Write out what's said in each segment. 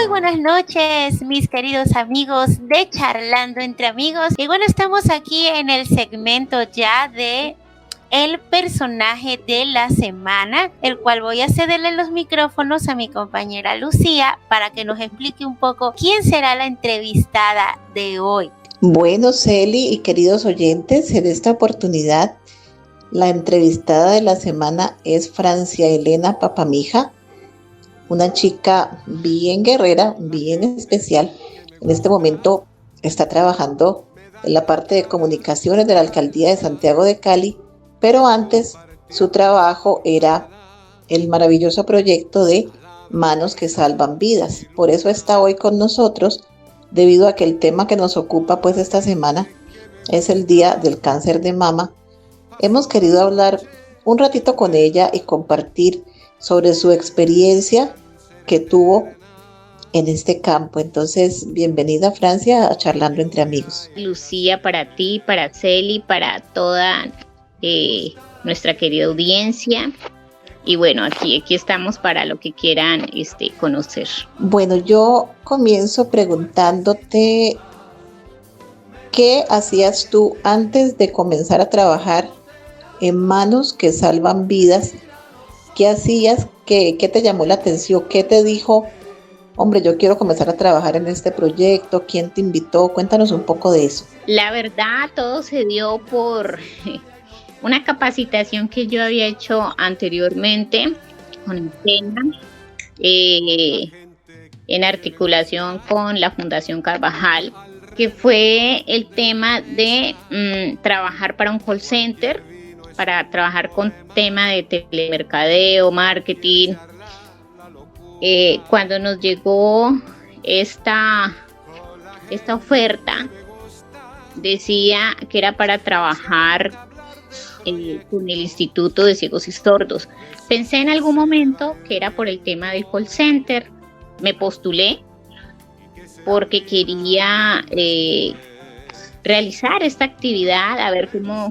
Muy buenas noches, mis queridos amigos de Charlando entre Amigos. Y bueno, estamos aquí en el segmento ya de el personaje de la semana, el cual voy a cederle los micrófonos a mi compañera Lucía para que nos explique un poco quién será la entrevistada de hoy. Bueno, Celi y queridos oyentes, en esta oportunidad la entrevistada de la semana es Francia Elena Papamija, una chica bien guerrera, bien especial. En este momento está trabajando en la parte de comunicaciones de la Alcaldía de Santiago de Cali, pero antes su trabajo era el maravilloso proyecto de Manos que Salvan Vidas. Por eso está hoy con nosotros, debido a que el tema que nos ocupa pues esta semana es el Día del Cáncer de Mama. Hemos querido hablar un ratito con ella y compartir sobre su experiencia que tuvo en este campo. Entonces, bienvenida, Francia, a Charlando entre Amigos. Lucía, para ti, para Celi, para toda nuestra querida audiencia. Y bueno, aquí estamos para lo que quieran conocer. Bueno, yo comienzo preguntándote ¿qué hacías tú antes de comenzar a trabajar en Manos que Salvan Vidas? ¿Qué hacías? ¿Qué te llamó la atención? ¿Qué te dijo? Hombre, yo quiero comenzar a trabajar en este proyecto. ¿Quién te invitó? Cuéntanos un poco de eso. La verdad, todo se dio por una capacitación que yo había hecho anteriormente con el tema, en articulación con la Fundación Carvajal, que fue el tema de trabajar para un call center, para trabajar con tema de telemercadeo, marketing. Cuando nos llegó esta oferta, decía que era para trabajar con el Instituto de Ciegos y Sordos. Pensé en algún momento que era por el tema del call center. Me postulé porque quería realizar esta actividad, a ver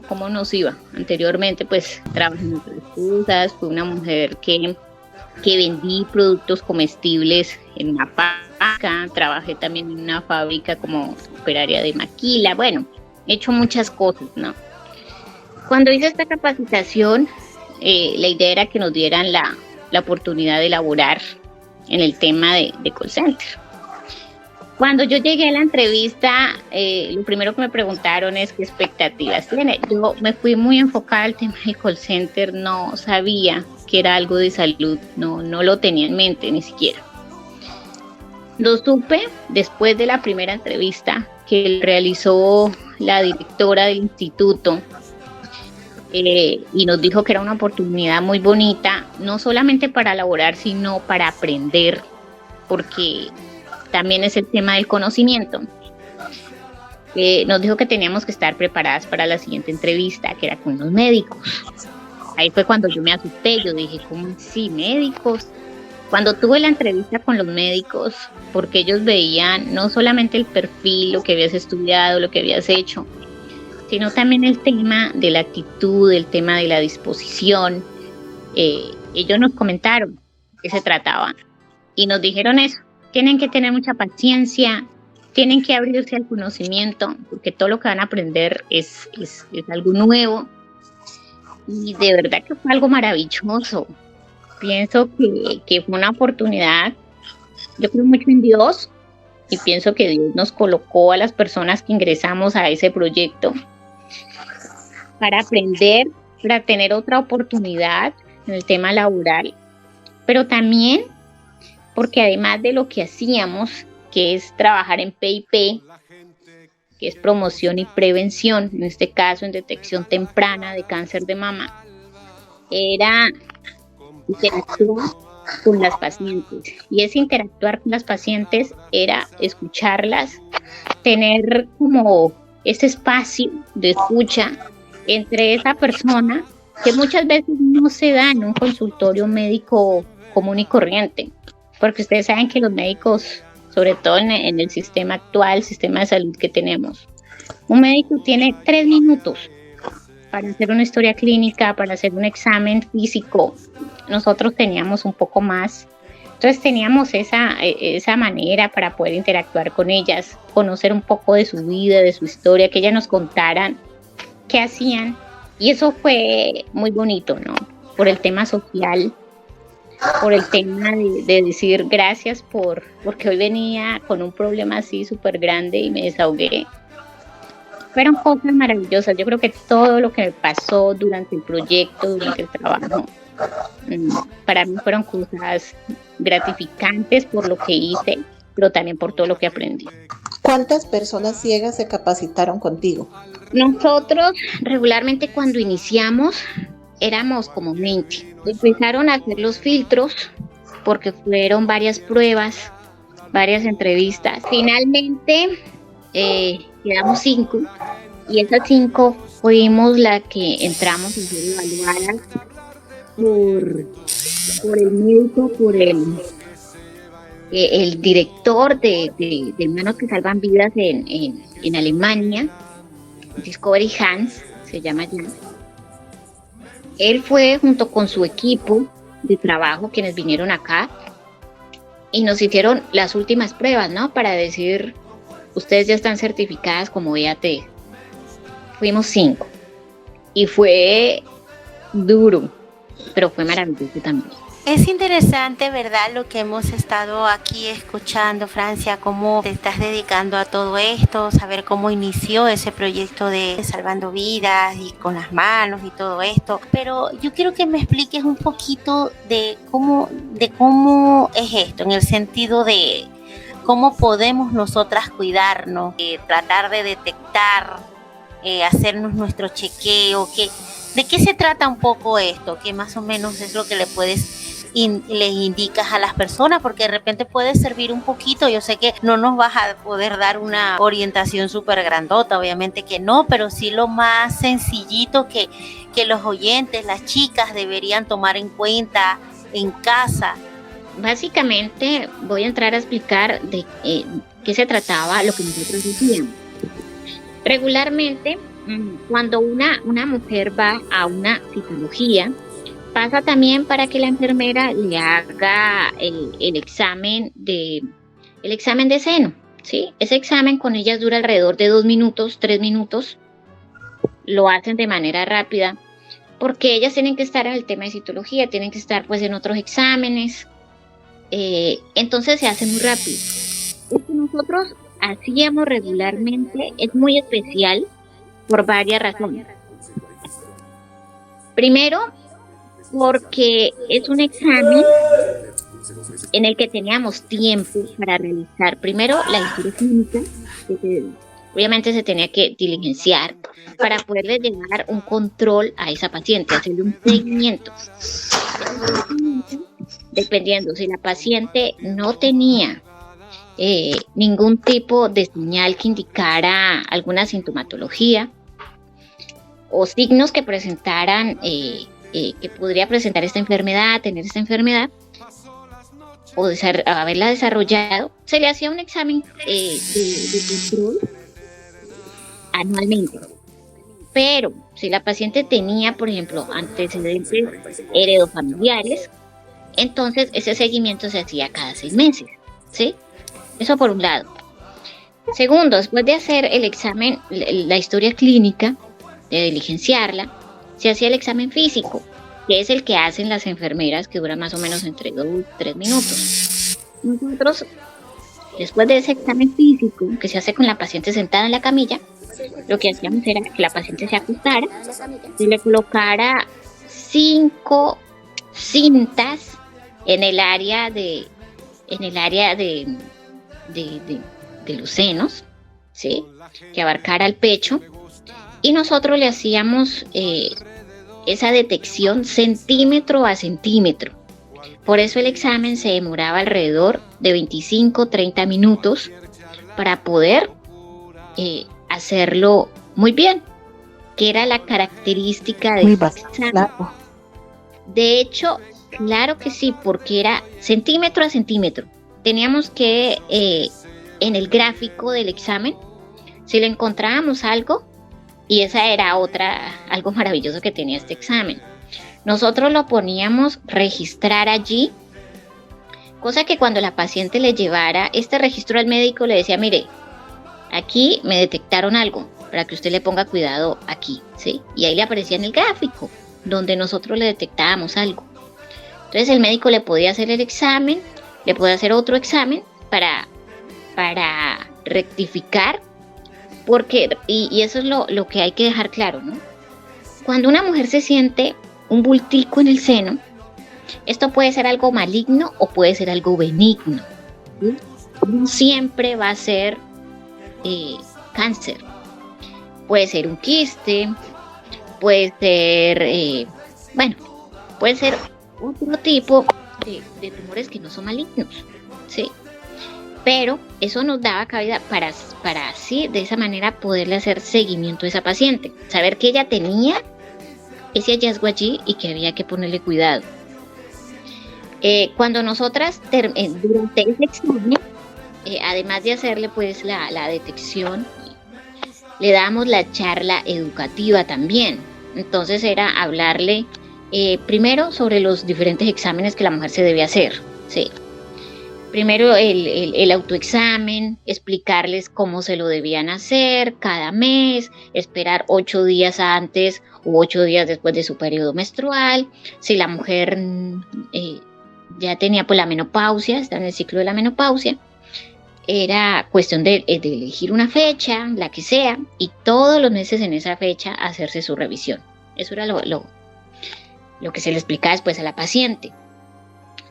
cómo nos iba. Anteriormente pues trabajé en otras cosas, fui una mujer que vendí productos comestibles en una fábrica, trabajé también en una fábrica como operaria de maquila. Bueno, he hecho muchas cosas, ¿no? Cuando hice esta capacitación, la idea era que nos dieran la oportunidad de laborar en el tema de call center. Cuando yo llegué a la entrevista, lo primero que me preguntaron es qué expectativas tiene. Yo me fui muy enfocada al tema del call center, no sabía que era algo de salud, no lo tenía en mente ni siquiera. Lo supe después de la primera entrevista que realizó la directora del instituto, y nos dijo que era una oportunidad muy bonita, no solamente para laborar, sino para aprender, porque también es el tema del conocimiento. Nos dijo que teníamos que estar preparadas para la siguiente entrevista, que era con los médicos. Ahí fue cuando yo me asusté, yo dije, ¿cómo así, médicos? Cuando tuve la entrevista con los médicos, porque ellos veían no solamente el perfil, lo que habías estudiado, lo que habías hecho, sino también el tema de la actitud, el tema de la disposición. Ellos nos comentaron que se trataba y nos dijeron eso. Tienen que tener mucha paciencia, tienen que abrirse al conocimiento, porque todo lo que van a aprender es algo nuevo. Y de verdad que fue algo maravilloso. Pienso que fue una oportunidad. Yo creo mucho en Dios y pienso que Dios nos colocó a las personas que ingresamos a ese proyecto para aprender, para tener otra oportunidad en el tema laboral, pero también porque además de lo que hacíamos, que es trabajar en PIP, que es promoción y prevención, en este caso en detección temprana de cáncer de mama, era interactuar con las pacientes. Y ese interactuar con las pacientes era escucharlas, tener como ese espacio de escucha entre esa persona que muchas veces no se da en un consultorio médico común y corriente, porque ustedes saben que los médicos, sobre todo en el sistema actual, el sistema de salud que tenemos, un médico tiene 3 minutos para hacer una historia clínica, para hacer un examen físico. Nosotros teníamos un poco más, Entonces teníamos esa manera para poder interactuar con ellas, conocer un poco de su vida, de su historia, que ellas nos contaran qué hacían. Y eso fue muy bonito, ¿no? Por el tema social, por el tema de decir gracias porque hoy venía con un problema así súper grande y me desahogué. Fueron cosas maravillosas. Yo creo que todo lo que me pasó durante el proyecto, durante el trabajo, para mí fueron cosas gratificantes por lo que hice, pero también por todo lo que aprendí. ¿Cuántas personas ciegas se capacitaron contigo? Nosotros regularmente cuando iniciamos éramos como 20. Empezaron a hacer los filtros porque fueron varias pruebas, varias entrevistas. Finalmente quedamos 5 y esas 5 fuimos la que entramos a ser evaluadas por el médico, por el director de Manos que Salvan Vidas en Alemania, Discovery Hans, se llama ya. Él fue junto con su equipo de trabajo, quienes vinieron acá, y nos hicieron las últimas pruebas, ¿no? Para decir, ustedes ya están certificadas como EAT. Fuimos 5. Y fue duro, pero fue maravilloso también. Es interesante, ¿verdad?, lo que hemos estado aquí escuchando, Francia, cómo te estás dedicando a todo esto, saber cómo inició ese proyecto de Salvando Vidas y con las manos y todo esto. Pero yo quiero que me expliques un poquito de cómo es esto, en el sentido de cómo podemos nosotras cuidarnos, tratar de detectar, hacernos nuestro chequeo, ¿de qué se trata un poco esto? Que más o menos es lo que les indicas a las personas, porque de repente puede servir un poquito. Yo sé que no nos vas a poder dar una orientación súper grandota, obviamente que no, pero sí lo más sencillito que los oyentes, las chicas deberían tomar en cuenta en casa. Básicamente voy a entrar a explicar de qué se trataba lo que nosotros hacíamos. Regularmente, cuando una mujer va a una citología, pasa también para que la enfermera le haga el examen de seno, ¿sí? Ese examen con ellas dura alrededor de 2 minutos, 3 minutos. Lo hacen de manera rápida porque ellas tienen que estar en el tema de citología, tienen que estar pues en otros exámenes. Entonces se hace muy rápido. Lo que nosotros hacíamos regularmente es muy especial por varias razones. Primero, porque es un examen en el que teníamos tiempo para realizar primero la historia clínica, que obviamente se tenía que diligenciar para poderle llevar un control a esa paciente, hacerle un seguimiento. Dependiendo si la paciente no tenía ningún tipo de señal que indicara alguna sintomatología o signos que presentaran que podría presentar esta enfermedad, tener esta enfermedad o haberla desarrollado, se le hacía un examen de control anualmente. Pero si la paciente tenía, por ejemplo, antecedentes heredofamiliares, entonces ese seguimiento se hacía cada 6 meses, ¿sí? Eso por un lado. Segundo, después de hacer el examen, la historia clínica, de diligenciarla, se hacía el examen físico, que es el que hacen las enfermeras, que dura más o menos entre 2 y 3 minutos. Nosotros, después de ese examen físico, que se hace con la paciente sentada en la camilla, lo que hacíamos era que la paciente se acostara, se le colocara 5 cintas en el área de los senos, ¿sí?, que abarcara el pecho, y nosotros le hacíamos esa detección centímetro a centímetro. Por eso el examen se demoraba alrededor de 25-30 minutos para poder hacerlo muy bien, que era la característica de este examen. Claro. De hecho, claro que sí, porque era centímetro a centímetro. Teníamos que, en el gráfico del examen, si le encontrábamos algo, y esa era algo maravilloso que tenía este examen, nosotros lo poníamos registrar allí Cosa que cuando la paciente le llevara este registro al médico le decía, mire, aquí me detectaron algo, para que usted le ponga cuidado aquí, ¿sí? Y ahí le aparecía en el gráfico, donde nosotros le detectábamos algo. Entonces el médico le podía hacer el examen, le podía hacer otro examen para rectificar, porque, y eso es lo que hay que dejar claro, ¿no? Cuando una mujer se siente un bultico en el seno, esto puede ser algo maligno o puede ser algo benigno, ¿sí? No siempre va a ser cáncer. Puede ser un quiste, puede ser, puede ser otro tipo de tumores que no son malignos, ¿sí? Pero eso nos daba cabida para así, de esa manera, poderle hacer seguimiento a esa paciente. Saber que ella tenía ese hallazgo allí y que había que ponerle cuidado. Cuando nosotras, durante ese examen, además de hacerle pues la detección, le damos la charla educativa también. Entonces era hablarle primero sobre los diferentes exámenes que la mujer se debe hacer, ¿sí? Primero el autoexamen, explicarles cómo se lo debían hacer cada mes, esperar 8 días antes u 8 días después de su periodo menstrual. Si la mujer ya tenía pues la menopausia, está en el ciclo de la menopausia, era cuestión de elegir una fecha, la que sea, y todos los meses en esa fecha hacerse su revisión. Eso era lo que se le explicaba después a la paciente.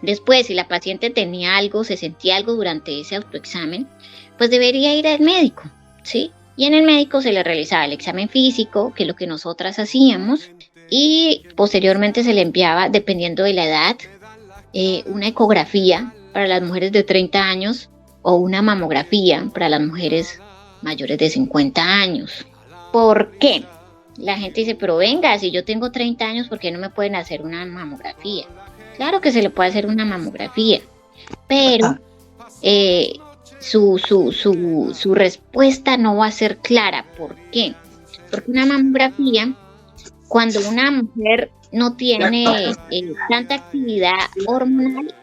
Después, si la paciente tenía algo, se sentía algo durante ese autoexamen, pues debería ir al médico, ¿sí? Y en el médico se le realizaba el examen físico, que es lo que nosotras hacíamos, y posteriormente se le enviaba, dependiendo de la edad, una ecografía para las mujeres de 30 años o una mamografía para las mujeres mayores de 50 años. ¿Por qué? La gente dice, pero venga, si yo tengo 30 años, ¿por qué no me pueden hacer una mamografía? Claro que se le puede hacer una mamografía, pero su respuesta no va a ser clara. ¿Por qué? Porque una mamografía, cuando una mujer no tiene tanta actividad hormonal,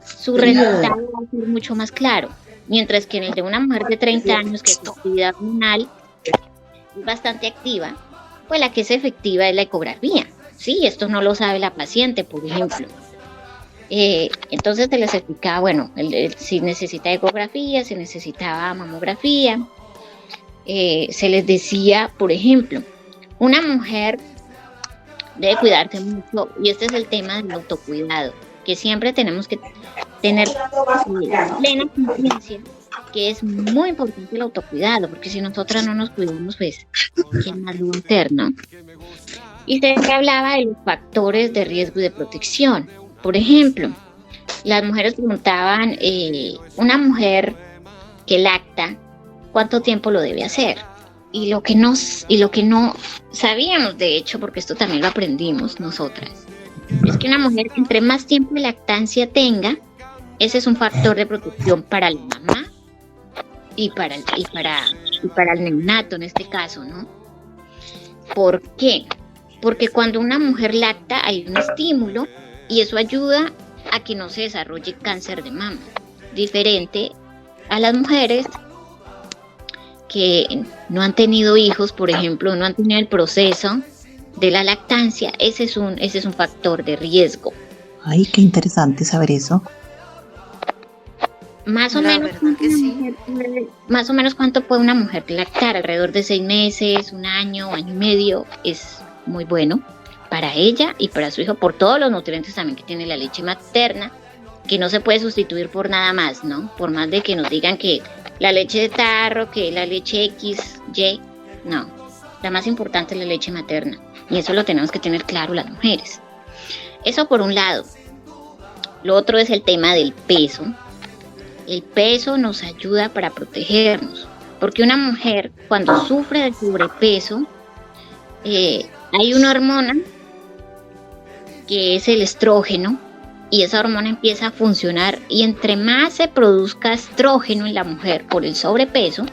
su resultado va a ser mucho más claro. Mientras que en el de una mujer de 30 años, que su actividad hormonal es bastante activa, pues la que es efectiva es la ecografía. Sí, esto no lo sabe la paciente, por ejemplo. Entonces se les explicaba, bueno, si necesita ecografía, si necesitaba mamografía. Se les decía, por ejemplo, una mujer debe cuidarse mucho, y este es el tema del autocuidado, que siempre tenemos que tener plena conciencia que es muy importante el autocuidado, porque si nosotras no nos cuidamos, pues, ¿quién más lo va a hacer, no? Y se hablaba de los factores de riesgo y de protección. Por ejemplo, las mujeres preguntaban, una mujer que lacta, ¿cuánto tiempo lo debe hacer? Y lo que no sabíamos, de hecho, porque esto también lo aprendimos nosotras, es que una mujer, entre más tiempo de lactancia tenga, ese es un factor de protección para la mamá y para el neonato en este caso, ¿no? ¿Por qué? Porque cuando una mujer lacta hay un estímulo y eso ayuda a que no se desarrolle cáncer de mama, diferente a las mujeres que no han tenido hijos, por ejemplo, no han tenido el proceso de la lactancia. Ese es un factor de riesgo. Ay, qué interesante saber eso. Más o menos cuánto puede una mujer lactar, alrededor de 6 meses, 1 año, año y medio, es muy bueno para ella y para su hijo, por todos los nutrientes también que tiene la leche materna, que no se puede sustituir por nada más, ¿no? Por más de que nos digan que la leche de tarro, que la leche X, Y, no, la más importante es la leche materna, y eso lo tenemos que tener claro las mujeres. Eso por un lado. Lo otro es el tema del peso. El peso nos ayuda para protegernos, porque una mujer cuando sufre de sobrepeso, hay una hormona que es el estrógeno, y esa hormona empieza a funcionar, y entre más se produzca estrógeno en la mujer por el sobrepeso,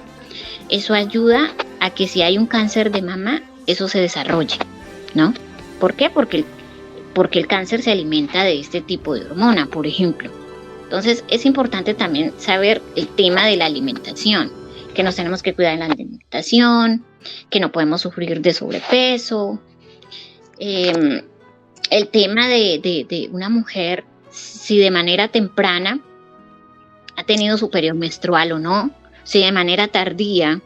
eso ayuda a que si hay un cáncer de mama, eso se desarrolle, ¿no? ¿Por qué? Porque el cáncer se alimenta de este tipo de hormona, por ejemplo. Entonces es importante también saber el tema de la alimentación, que nos tenemos que cuidar en la alimentación, que no podemos sufrir de sobrepeso. El tema de una mujer, si de manera temprana ha tenido su periodo menstrual o no, si de manera tardía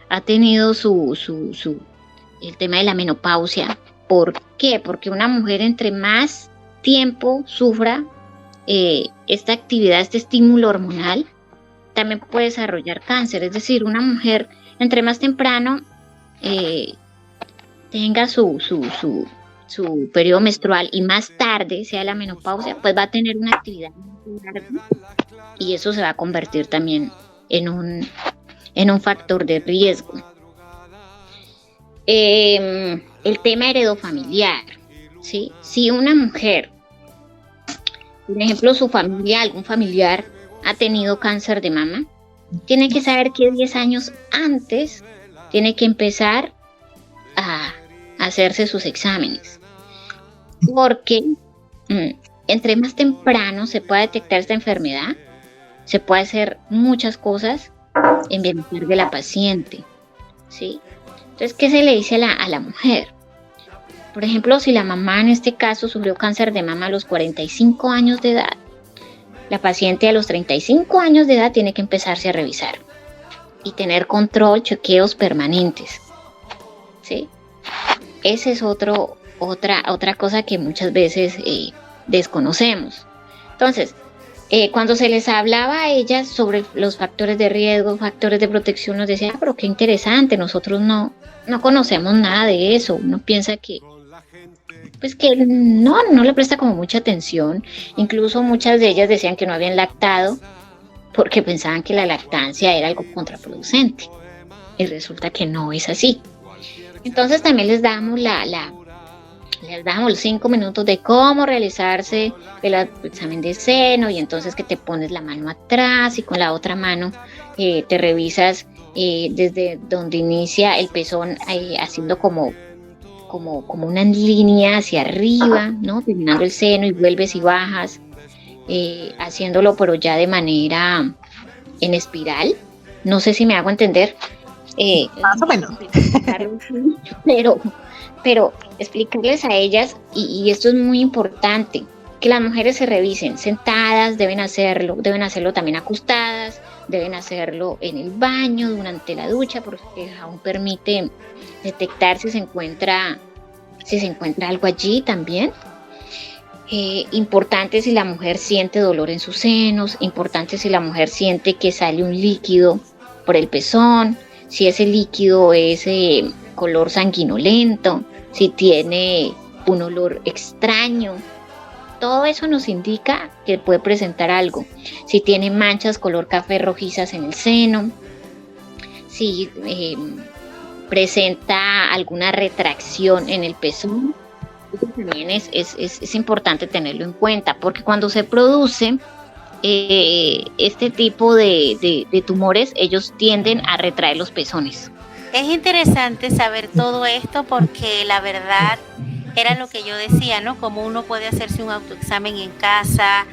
ha tenido el tema de la menopausia. ¿Por qué? Porque una mujer entre más tiempo sufra esta actividad, este estímulo hormonal, también puede desarrollar cáncer. Es decir, una mujer entre más temprano tenga su periodo menstrual y más tarde sea la menopausia, pues va a tener una actividad muy larga y eso se va a convertir también en un factor de riesgo. El tema heredofamiliar, ¿sí? Si una mujer, por ejemplo, su familia, algún familiar ha tenido cáncer de mama, tiene que saber que 10 años antes tiene que empezar a hacerse sus exámenes, porque entre más temprano se pueda detectar esta enfermedad, se puede hacer muchas cosas en beneficio de la paciente, ¿sí? Entonces, ¿qué se le dice a la mujer? Por ejemplo, si la mamá en este caso sufrió cáncer de mama a los 45 años de edad, la paciente a los 35 años de edad tiene que empezarse a revisar y tener control, chequeos permanentes, ¿sí? Esa es otra cosa que muchas veces desconocemos. Entonces, cuando se les hablaba a ellas sobre los factores de riesgo, factores de protección, nos decían, pero qué interesante, nosotros no conocemos nada de eso. Uno piensa que no le presta como mucha atención. Incluso muchas de ellas decían que no habían lactado porque pensaban que la lactancia era algo contraproducente. Y resulta que no es así. Entonces también les damos les damos los 5 minutos de cómo realizarse el examen de seno, y entonces que te pones la mano atrás y con la otra mano te revisas desde donde inicia el pezón, haciendo como una línea hacia arriba, ¿no? Terminando el seno y vuelves y bajas, haciéndolo pero ya de manera en espiral. No sé si me hago entender. Más o menos. Pero explicarles a ellas, y esto es muy importante, que las mujeres se revisen sentadas, deben hacerlo también acostadas, deben hacerlo en el baño, durante la ducha, porque aún permite detectar si se encuentra algo allí también. Importante si la mujer siente dolor en sus senos, importante si la mujer siente que sale un líquido por el pezón, si ese líquido es color sanguinolento, si tiene un olor extraño. Todo eso nos indica que puede presentar algo. Si tiene manchas color café rojizas en el seno, si presenta alguna retracción en el pezón, eso también es importante tenerlo en cuenta, porque cuando se produce este tipo de tumores, ellos tienden a retraer los pezones. Es interesante saber todo esto porque la verdad era lo que yo decía, ¿no? Como uno puede hacerse un autoexamen en casa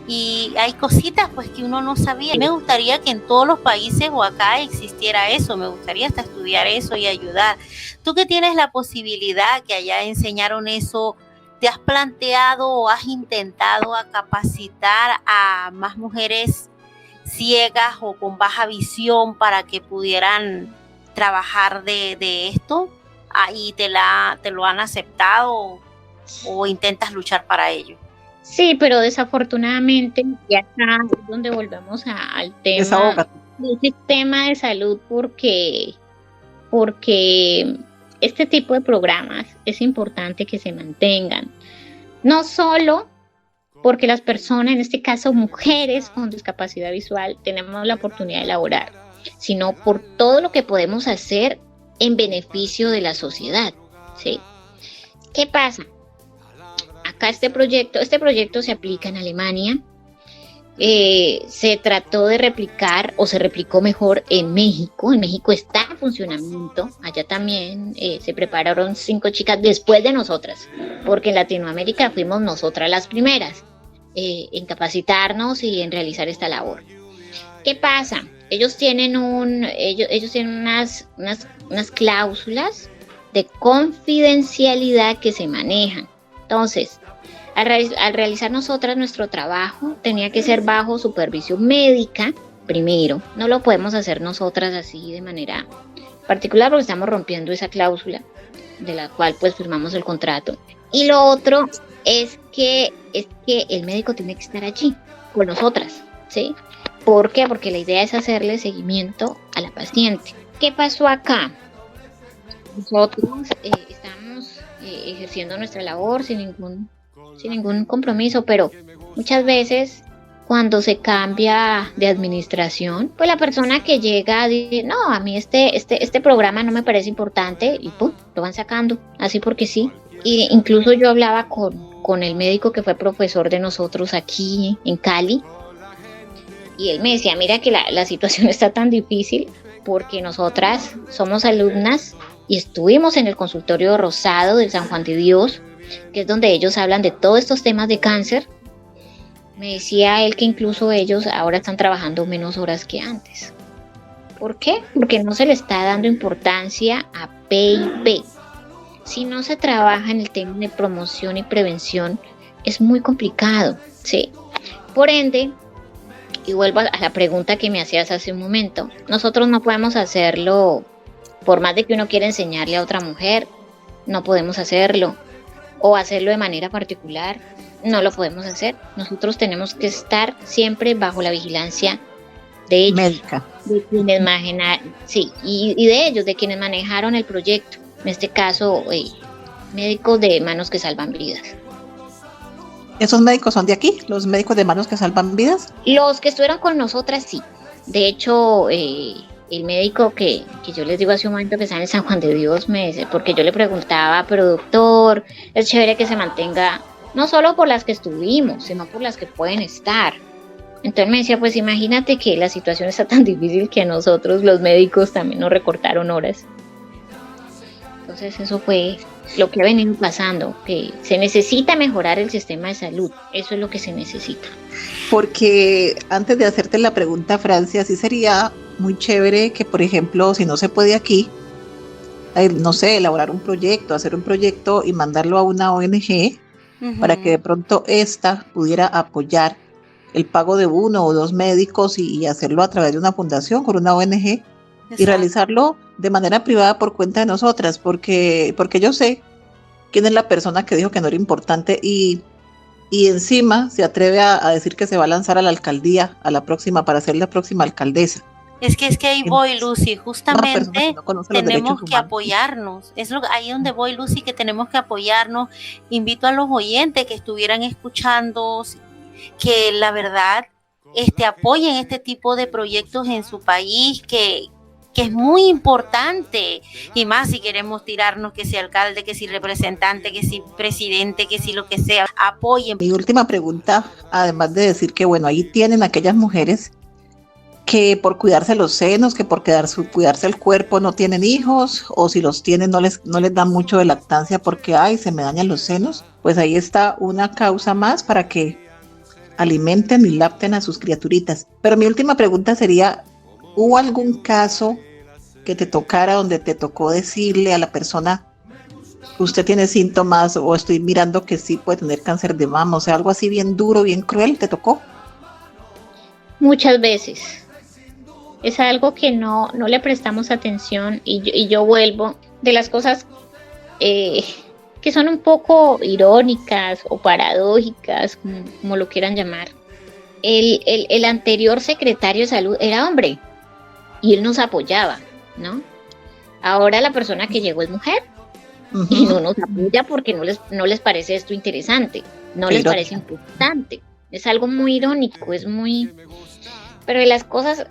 y hay cositas pues que uno no sabía. Me gustaría que en todos los países o acá existiera eso, me gustaría hasta estudiar eso y ayudar. Tú que tienes la posibilidad que allá enseñaron eso, ¿te has planteado o has intentado a capacitar a más mujeres ciegas o con baja visión para que pudieran trabajar de esto? ¿Y te lo han aceptado o intentas luchar para ello? Sí, pero desafortunadamente ya está donde volvemos al tema del sistema de salud, porque este tipo de programas es importante que se mantengan, no solo porque las personas, en este caso mujeres con discapacidad visual, tenemos la oportunidad de laborar, sino por todo lo que podemos hacer en beneficio de la sociedad, ¿sí? ¿Qué pasa? Acá este proyecto se aplica en Alemania, se trató de replicar, o se replicó mejor en México. En México está en funcionamiento, allá también se prepararon 5 chicas después de nosotras, porque en Latinoamérica fuimos nosotras las primeras. en capacitarnos y en realizar esta labor. ¿Qué pasa? Ellos tienen unas cláusulas de confidencialidad que se manejan. Entonces, al realizar nosotras nuestro trabajo, tenía que ser bajo supervisión médica primero. No lo podemos hacer nosotras así de manera particular porque estamos rompiendo esa cláusula de la cual pues firmamos el contrato. Y lo otro es que el médico tiene que estar allí con nosotras, ¿sí? ¿Por qué? Porque la idea es hacerle seguimiento a la paciente. ¿Qué pasó acá? Nosotros estamos ejerciendo nuestra labor sin ningún compromiso, pero muchas veces cuando se cambia de administración, pues la persona que llega dice, no, a mí este programa no me parece importante y pum, lo van sacando, así porque sí. Y incluso yo hablaba con el médico que fue profesor de nosotros aquí en Cali y él me decía, mira que la situación está tan difícil porque nosotras somos alumnas y estuvimos en el consultorio Rosado del San Juan de Dios, que es donde ellos hablan de todos estos temas de cáncer. Me decía él que incluso ellos ahora están trabajando menos horas que antes. ¿Por qué? Porque no se le está dando importancia a P&P. Si no se trabaja en el tema de promoción y prevención, es muy complicado, ¿sí? Por ende, y vuelvo a la pregunta que me hacías hace un momento, nosotros no podemos hacerlo, por más de que uno quiera enseñarle a otra mujer, no podemos hacerlo, o hacerlo de manera particular, no lo podemos hacer. Nosotros tenemos que estar siempre bajo la vigilancia de ellos, médica, de quienes sí, y de ellos, de quienes manejaron el proyecto, en este caso médicos de Manos que Salvan Vidas. ¿Esos médicos son de aquí? ¿Los médicos de Manos que Salvan Vidas? Los que estuvieron con nosotras, sí. De hecho, el médico que yo les digo hace un momento que está en el San Juan de Dios, me dice, porque yo le preguntaba, pero doctor, es chévere que se mantenga, no solo por las que estuvimos, sino por las que pueden estar. Entonces me decía, pues imagínate que la situación está tan difícil que a nosotros los médicos también nos recortaron horas. Entonces eso fue lo que ha venido pasando, que se necesita mejorar el sistema de salud, eso es lo que se necesita. Porque antes de hacerte la pregunta, Francia, sí sería muy chévere que, por ejemplo, si no se puede aquí, no sé, elaborar un proyecto, hacer un proyecto y mandarlo a una ONG para que de pronto ésta pudiera apoyar el pago de uno o dos médicos y hacerlo a través de una fundación con una ONG. Exacto. Y realizarlo de manera privada por cuenta de nosotras, porque yo sé quién es la persona que dijo que no era importante y encima se atreve a decir que se va a lanzar a la alcaldía, a la próxima, para ser la próxima alcaldesa. Es que ahí voy, Lucy, justamente tenemos que apoyarnos, es ahí donde voy, Lucy, que tenemos que apoyarnos. Invito a los oyentes que estuvieran escuchando, que la verdad apoyen este tipo de proyectos en su país, que es muy importante, y más si queremos tirarnos, que si alcalde, que si representante, que si presidente, que si lo que sea, apoyen. Mi última pregunta, además de decir que bueno, ahí tienen aquellas mujeres que por cuidarse los senos, que por cuidarse el cuerpo no tienen hijos, o si los tienen no les dan mucho de lactancia porque se me dañan los senos, pues ahí está una causa más para que alimenten y lacten a sus criaturitas. Pero mi última pregunta sería, ¿hubo algún caso que te tocara donde te tocó decirle a la persona, usted tiene síntomas o estoy mirando que sí puede tener cáncer de mama? O sea, algo así bien duro, bien cruel, ¿te tocó? Muchas veces. Es algo que no le prestamos atención y yo vuelvo de las cosas que son un poco irónicas o paradójicas, como lo quieran llamar. El anterior secretario de salud era hombre y él nos apoyaba, ¿no? Ahora la persona que llegó es mujer y no nos apoya porque no les parece esto interesante, no les parece importante. Es algo muy irónico, es muy... Pero de las cosas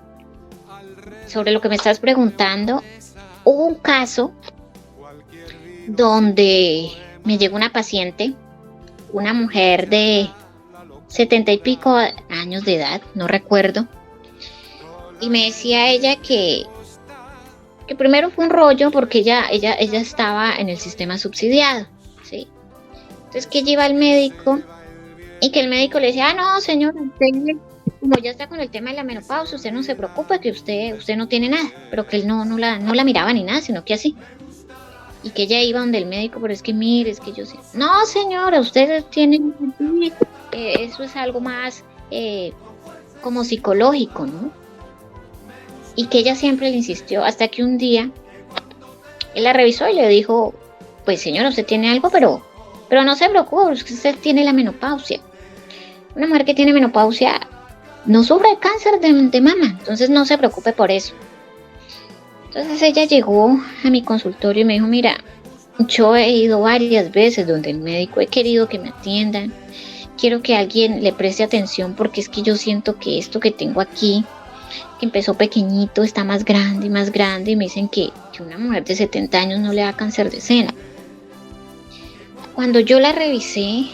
sobre lo que me estás preguntando, hubo un caso donde me llegó una paciente, una mujer de 70 y pico años de edad, no recuerdo, y me decía ella que primero fue un rollo porque ella estaba en el sistema subsidiado, ¿sí? Entonces que ella iba al médico Y que el médico le decía, no, señora, usted, como ya está con el tema de la menopausia, usted no se preocupe, que usted no tiene nada, pero que él no la miraba ni nada, sino que así. Y que ella iba donde el médico, pero es que mire, es que yo sé, no, señora, usted tiene, eso es algo más como psicológico, ¿no? Y que ella siempre le insistió, hasta que un día él la revisó y le dijo, pues señora, usted tiene algo, pero no se preocupe, usted tiene la menopausia. Una mujer que tiene menopausia no sufre de cáncer de mama, entonces no se preocupe por eso. Entonces ella llegó a mi consultorio y me dijo, mira, yo he ido varias veces donde el médico, he querido que me atiendan, quiero que alguien le preste atención porque es que yo siento que esto que tengo aquí, que empezó pequeñito, está más grande y me dicen que una mujer de 70 años no le da cáncer de seno. Cuando yo la revisé,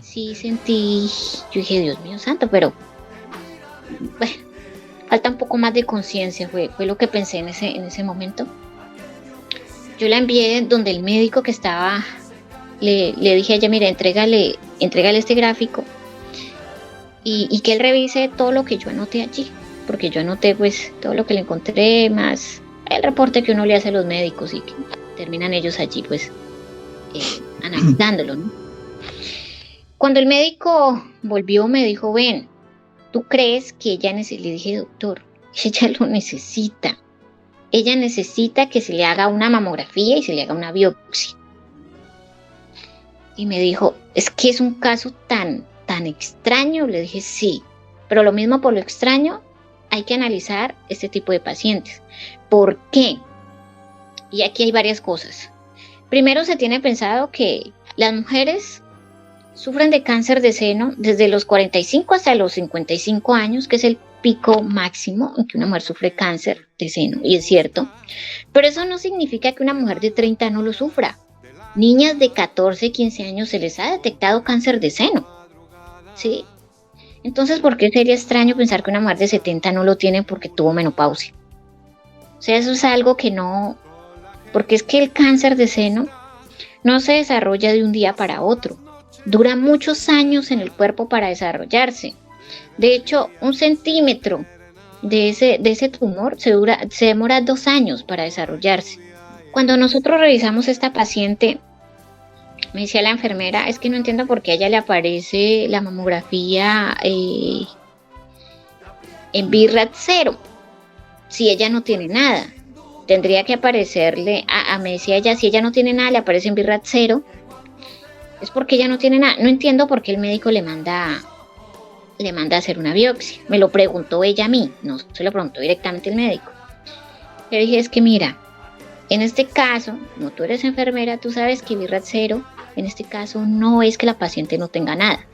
sí sentí, yo dije, Dios mío santo, pero bueno, falta un poco más de conciencia, fue lo que pensé en ese momento. Yo la envié donde el médico que estaba, le dije a ella, mira, entrégale este gráfico y que él revise todo lo que yo anoté allí, porque yo anoté pues todo lo que le encontré, más el reporte que uno le hace a los médicos y que terminan ellos allí pues analizándolo, ¿no? Cuando el médico volvió me dijo, ven, ¿tú crees que ella necesita? Le dije, doctor, ella lo necesita. Ella necesita que se le haga una mamografía y se le haga una biopsia. Y me dijo, es que es un caso tan extraño. Le dije, sí, pero lo mismo por lo extraño, hay que analizar este tipo de pacientes. ¿Por qué? Y aquí hay varias cosas. Primero, se tiene pensado que las mujeres sufren de cáncer de seno desde los 45 hasta los 55 años, que es el pico máximo en que una mujer sufre cáncer de seno, y es cierto, pero eso no significa que una mujer de 30 no lo sufra. Niñas de 14, 15 años se les ha detectado cáncer de seno, ¿sí? Entonces, ¿por qué sería extraño pensar que una mujer de 70 no lo tiene porque tuvo menopausia? O sea, eso es algo que no, porque es que el cáncer de seno no se desarrolla de un día para otro. Dura muchos años en el cuerpo para desarrollarse. De hecho, 1 centímetro de ese tumor se demora 2 años para desarrollarse. Cuando nosotros revisamos a esta paciente, me decía la enfermera, es que no entiendo por qué a ella le aparece la mamografía en BIRAT 0, si ella no tiene nada. Tendría que aparecerle, me decía ella, si ella no tiene nada, le aparece en BIRAT 0, es porque ella no tiene nada. No entiendo por qué el médico le manda a hacer una biopsia. Me lo preguntó ella a mí, no se lo preguntó directamente el médico. Le dije, es que mira, en este caso, como tú eres enfermera, tú sabes que BIRAT 0, en este caso no es que la paciente no tenga nada.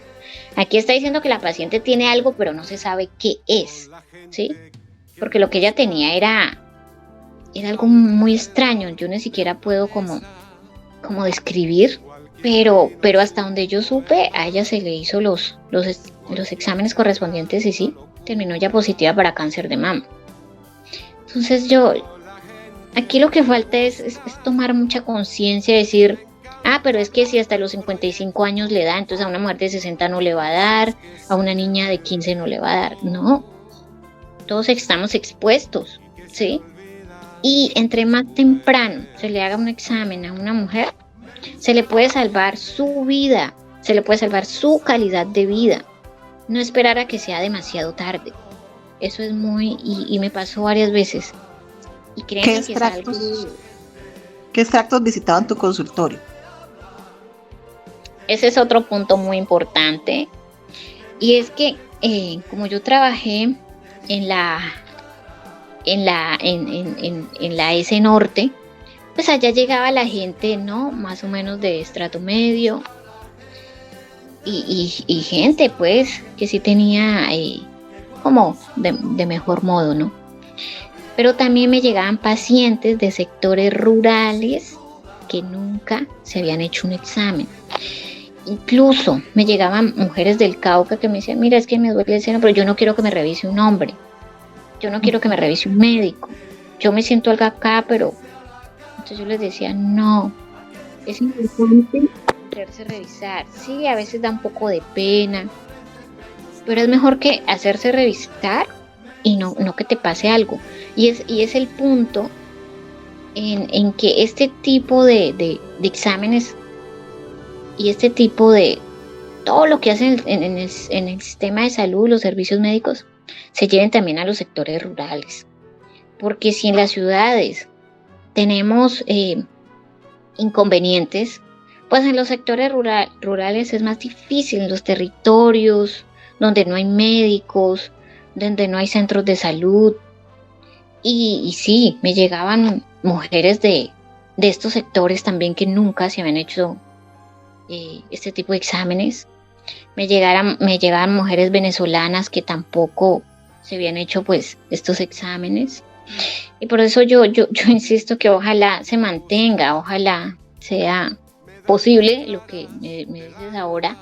Aquí está diciendo que la paciente tiene algo, pero no se sabe qué es, ¿sí? Porque lo que ella tenía era algo muy extraño. Yo ni siquiera puedo como describir, pero hasta donde yo supe, a ella se le hizo los exámenes correspondientes y sí, terminó ya positiva para cáncer de mama. Entonces aquí lo que falta es tomar mucha conciencia, decir, pero es que si hasta los 55 años le da, entonces a una mujer de 60 no le va a dar, a una niña de 15 no le va a dar. No, todos estamos expuestos, ¿sí? Y entre más temprano se le haga un examen a una mujer, se le puede salvar su vida, se le puede salvar su calidad de vida. No esperar a que sea demasiado tarde. Eso es y me pasó varias veces. Y créanme que es algo... ¿Qué extractos visitaban tu consultorio? Ese es otro punto muy importante. Y es que como yo trabajé en la S Norte, pues allá llegaba la gente, ¿no? Más o menos de estrato medio y gente, pues, que sí tenía como de mejor modo, ¿no? Pero también me llegaban pacientes de sectores rurales que nunca se habían hecho un examen. Incluso me llegaban mujeres del Cauca que me decían, mira, es que me duele el seno, pero yo no quiero que me revise un hombre. Yo no quiero que me revise un médico. Yo me siento algo acá, pero... Entonces yo les decía, no, es importante hacerse revisar. Sí, a veces da un poco de pena, pero es mejor que hacerse revisar y no que te pase algo. Y es el punto en que este tipo de exámenes y este tipo de todo lo que hacen en el sistema de salud, los servicios médicos, se lleven también a los sectores rurales. Porque si en las ciudades tenemos inconvenientes, pues en los sectores rurales es más difícil, en los territorios donde no hay médicos, donde no hay centros de salud. Y sí, me llegaban mujeres de estos sectores también que nunca se habían hecho este tipo de exámenes. Me llegaban mujeres venezolanas que tampoco se habían hecho pues estos exámenes. Y por eso yo insisto que ojalá se mantenga, ojalá sea posible lo que me dices ahora,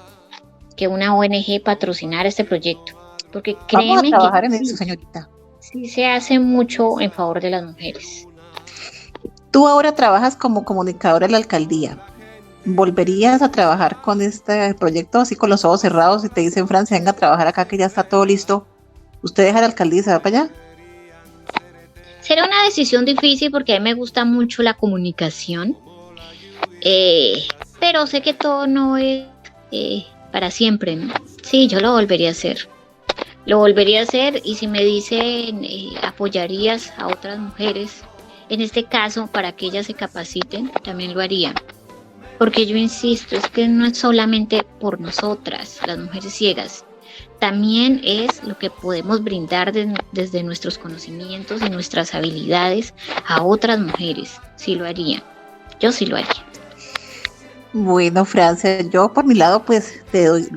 que una ONG patrocinara este proyecto. Porque créeme, vamos a trabajar en eso, señorita. Sí se hace mucho en favor de las mujeres. Tú ahora trabajas como comunicadora en la alcaldía. ¿Volverías a trabajar con este proyecto así con los ojos cerrados y te dicen, Francia, venga a trabajar acá que ya está todo listo? ¿Usted deja la alcaldía y se va para allá? Será una decisión difícil porque a mí me gusta mucho la comunicación, pero sé que todo no es para siempre, ¿no? Sí, yo lo volvería a hacer. Lo volvería a hacer y si me dicen apoyarías a otras mujeres, en este caso para que ellas se capaciten, también lo haría. Porque yo insisto, es que no es solamente por nosotras, las mujeres ciegas, también es lo que podemos brindar desde nuestros conocimientos y nuestras habilidades a otras mujeres. Sí lo haría, yo sí lo haría. Bueno, Francia, yo por mi lado pues te doy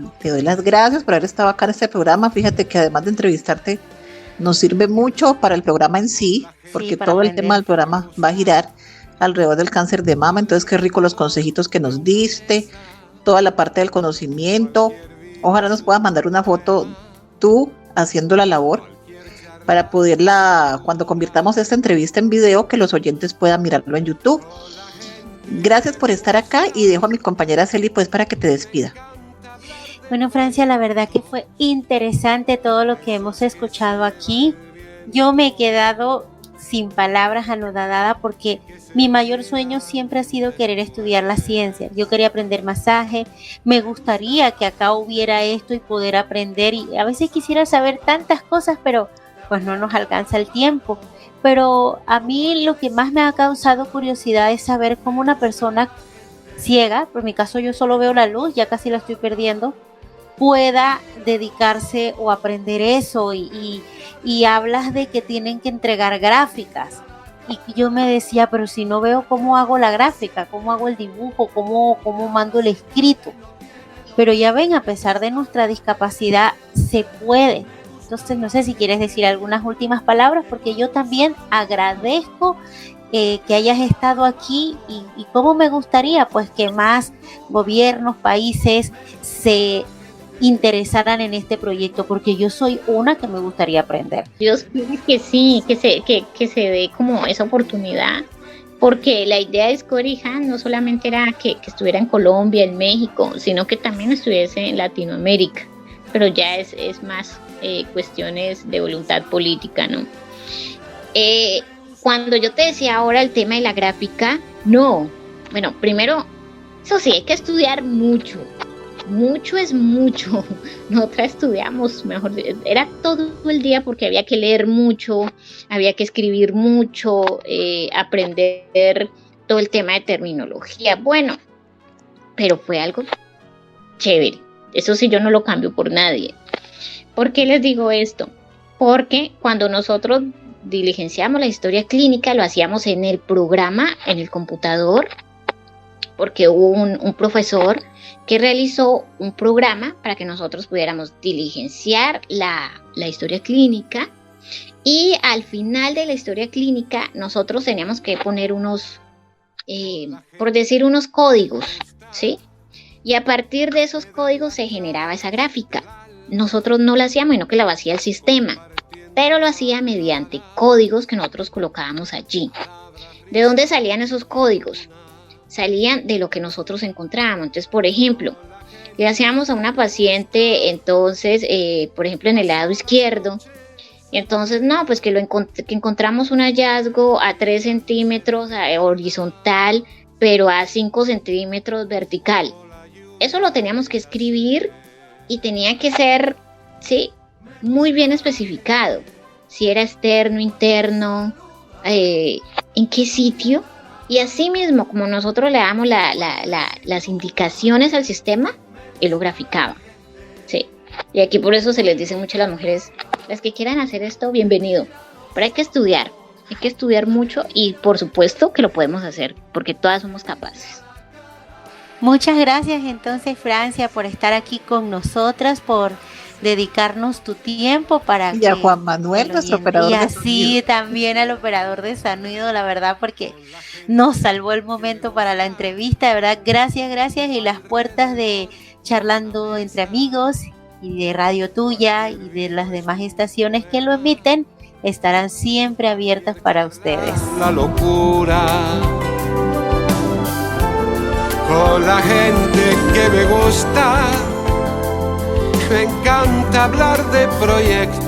las gracias por haber estado acá en este programa. Fíjate que además de entrevistarte nos sirve mucho para el programa en sí, porque Sí, para todo aprender. el tema del programa va a girar alrededor del cáncer de mama. Entonces qué rico los consejitos que nos diste, toda la parte del conocimiento. Ojalá nos puedas mandar una foto tú haciendo la labor para poderla, cuando convirtamos esta entrevista en video, que los oyentes puedan mirarlo en YouTube. Gracias por estar acá y dejo a mi compañera Celi pues para que te despida. Bueno, Francia, la verdad que fue interesante todo lo que hemos escuchado aquí. Yo me he quedado sin palabras, anodadada, porque mi mayor sueño siempre ha sido querer estudiar la ciencia. Yo quería aprender masaje, me gustaría que acá hubiera esto y poder aprender, y a veces quisiera saber tantas cosas, pero pues no nos alcanza el tiempo. Pero a mí lo que más me ha causado curiosidad es saber cómo una persona ciega, por mi caso yo solo veo la luz, ya casi la estoy perdiendo, pueda dedicarse o aprender eso, y hablas de que tienen que entregar gráficas, y yo me decía, pero si no veo cómo hago la gráfica, cómo hago el dibujo, cómo mando el escrito. Pero ya ven, a pesar de nuestra discapacidad se puede. Entonces no sé si quieres decir algunas últimas palabras, porque yo también agradezco que hayas estado aquí, y cómo me gustaría pues que más gobiernos, países se interesaran en este proyecto, porque yo soy una que me gustaría aprender. Dios quiere que sí, que se dé como esa oportunidad, porque la idea de Discovery Hand no solamente era que estuviera en Colombia, en México, sino que también estuviese en Latinoamérica, pero ya es más cuestiones de voluntad política, ¿no? Cuando yo te decía ahora el tema de la gráfica, no, bueno, primero, eso sí, hay que estudiar mucho es mucho. Nosotras estudiamos, mejor, era todo el día porque había que leer mucho, había que escribir mucho, aprender todo el tema de terminología. Bueno, pero fue algo chévere. Eso sí, yo no lo cambio por nadie. ¿Por qué les digo esto? Porque cuando nosotros diligenciamos la historia clínica, lo hacíamos en el programa, en el computador, porque hubo un profesor que realizó un programa para que nosotros pudiéramos diligenciar la historia clínica, y al final de la historia clínica nosotros teníamos que poner unos, por decir, unos códigos, ¿sí? Y a partir de esos códigos se generaba esa gráfica. Nosotros no la hacíamos, sino que la hacía el sistema, pero lo hacía mediante códigos que nosotros colocábamos allí. ¿De dónde salían esos códigos? salían de lo que nosotros encontrábamos. Entonces, por ejemplo, le hacíamos a una paciente, entonces, por ejemplo, en el lado izquierdo, y entonces, no, pues que encontramos un hallazgo a 3 centímetros horizontal, pero a 5 centímetros vertical. Eso lo teníamos que escribir y tenía que ser, sí, muy bien especificado. Si era externo, interno, en qué sitio. Y así mismo, como nosotros le damos las indicaciones al sistema, él lo graficaba. Sí. Y aquí por eso se les dice mucho a las mujeres, las que quieran hacer esto, bienvenido. Pero hay que estudiar mucho y por supuesto que lo podemos hacer, porque todas somos capaces. Muchas gracias entonces, Francia, por estar aquí con nosotras, por dedicarnos tu tiempo para y a Juan Manuel, nuestro operador de sonido. Y así también al operador de sonido, la verdad, porque nos salvó el momento para la entrevista, de verdad, gracias, y las puertas de Charlando entre Amigos y de Radio Tuya y de las demás estaciones que lo emiten estarán siempre abiertas para ustedes. La locura con la gente que me gusta, me encanta hablar de proyectos